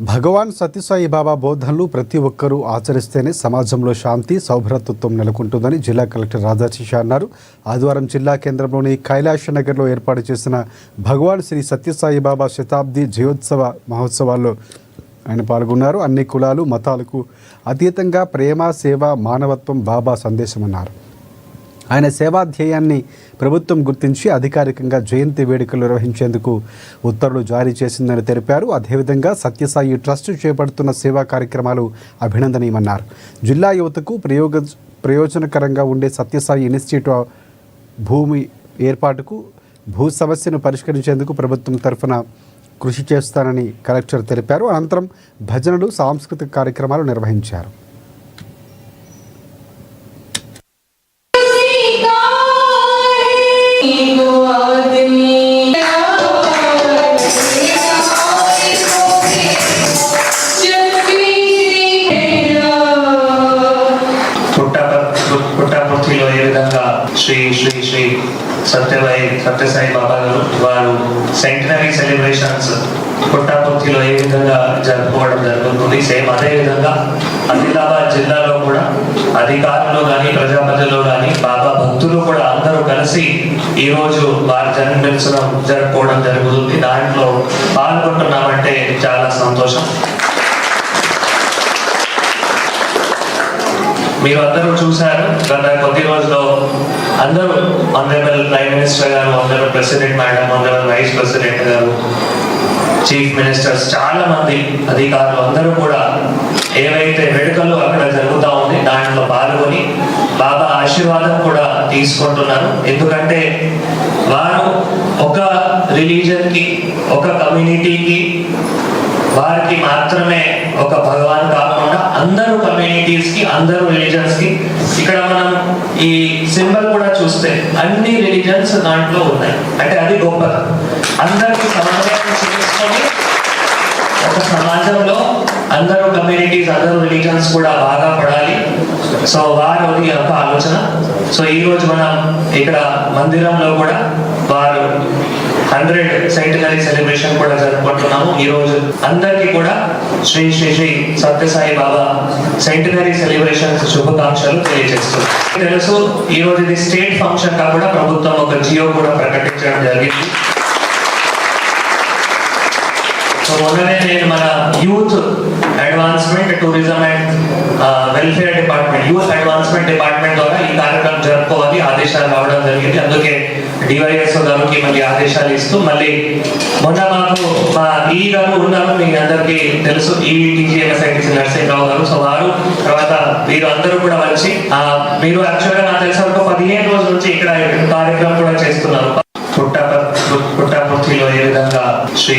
భగవాన్ సత్యసాయి బాబా బోధనలు ప్రతి ఒక్కరూ ఆచరిస్తేనే సమాజంలో శాంతి సౌభ్రతత్వం నెలకొంటుందని జిల్లా కలెక్టర్ రాధాశిష అన్నారు. ఆదివారం జిల్లా కేంద్రంలోని కైలాష్ నగర్లో ఏర్పాటు చేసిన భగవాన్ శ్రీ సత్యసాయి బాబా శతాబ్ది జయోత్సవ మహోత్సవాల్లో ఆయన పాల్గొన్నారు. అన్ని కులాలు మతాలకు అతీతంగా ప్రేమ సేవ మానవత్వం బాబా సందేశమన్నారు. ఆయన సేవాధ్యేయాన్ని ప్రభుత్వం గుర్తించి అధికారికంగా జయంతి వేడుకలు నిర్వహించేందుకు ఉత్తర్వులు జారీ చేసిందని తెలిపారు. అదేవిధంగా సత్యసాయి ట్రస్ట్ చేపడుతున్న సేవా కార్యక్రమాలు అభినందనీయమన్నారు. జిల్లా యువతకు ప్రయోజనకరంగా ఉండే సత్యసాయి ఇన్స్టిట్యూట్ భూమి ఏర్పాటుకు భూ సమస్యను పరిష్కరించేందుకు ప్రభుత్వం తరఫున కృషి చేస్తానని కలెక్టర్ తెలిపారు. అనంతరం భజనలు సాంస్కృతిక కార్యక్రమాలు నిర్వహించారు. పుట్టపర్తిలో ఏ విధంగా శ్రీ శ్రీ శ్రీ సత్యసాయి బాబా గారు వారు సెంటనరీ సెలబ్రేషన్స్ పుట్టపర్తిలో ఏ విధంగా జరుపుకోవడం జరుగుతుంది, సేమ్ అదే విధంగా ఆదిలాబాద్ జిల్లాలో కూడా అధికారులు కానీ ప్రజాప్రతినిధులు కానీ బాబా భక్తులు కూడా అందరూ కలిసి ఈ రోజు వారి జన్మదినం జరుపుకోవడం జరుగుతుంది. దాంట్లో పాల్గొంటున్నామంటే చాలా సంతోషం. మీరు అందరూ చూశారు, గత కొద్ది రోజుల్లో అందరూ ఆనరబుల్ ప్రైమ్ మినిస్టర్ గారు, honourable president madam, honourable vice president గారు, చీఫ్ మినిస్టర్స్, చాలా మంది అధికారులు అందరూ కూడా ఏవైతే వేడుకలు అక్కడ జరుగుతూ ఉంది దాంట్లో పాల్గొని బాబా ఆశీర్వాదం కూడా తీసుకుంటున్నారు. ఎందుకంటే వారు ఒక రిలీజన్కి, ఒక కమ్యూనిటీకి, వారికి మాత్రమే ఒక భగవాన్ కాకుండా అందరూ కమ్యూనిటీస్ కి, అందరూ రిలీజన్స్ కి, ఇక్కడ మనం ఈ సింబల్ కూడా చూస్తే అన్ని రిలీజన్స్ దాంట్లో ఉన్నాయి. అంటే అది గొప్పది. అందరికి సమాజం చేసుకొని ఒక సమాజంలో అందరూ కమ్యూనిటీస్, అందరూ రిలీజన్స్ కూడా బాగా పడాలి. సో వారు ఒక ఆలోచన. సో ఈ రోజు మనం ఇక్కడ మందిరంలో కూడా వారు 100 సెంటనరీ సెలబ్రేషన్ కూడా జరుపుకుంటున్నాము. ఈ రోజు అందరికీ కూడా శ్రీ శ్రీ శ్రీ సత్యసాయి బాబా సెంటనరీ సెలబ్రేషన్స్ శుభాకాంక్షలు తెలియజేస్తున్నాం. తెలుసు, ఈ రోజు ఇది స్టేట్ ఫంక్షన్ కాకుండా ప్రభుత్వం ఒక జియో కూడా ప్రకటించడం జరిగింది. సో మొన్ననే నేను మన youth advancement, tourism and welfare department, youth advancement department ద్వారా ఈ కార్యక్రమం జరుపుకోవాలి ఆదేశాలు రావడం జరిగింది. అందుకే డివైఎస్ గారికి మళ్ళీ ఆదేశాలు ఇస్తూ, మళ్ళీ మొన్న మాకు మా ఈ గారు ఉన్నారు, మీ అందరికీ తెలుసు, ఈటీజీఎంఎస్ఐటీసీ నరసింహరావు గారు. సో వారు తర్వాత వీరు అందరూ కూడా వచ్చి మీరు యాక్చువల్గా నాకు తెలిసిన వరకు 15 రోజుల నుంచి ఇక్కడ కార్యక్రమం కూడా చేస్తున్నారు. పుట్టపర్తిలో ఏ విధంగా శ్రీ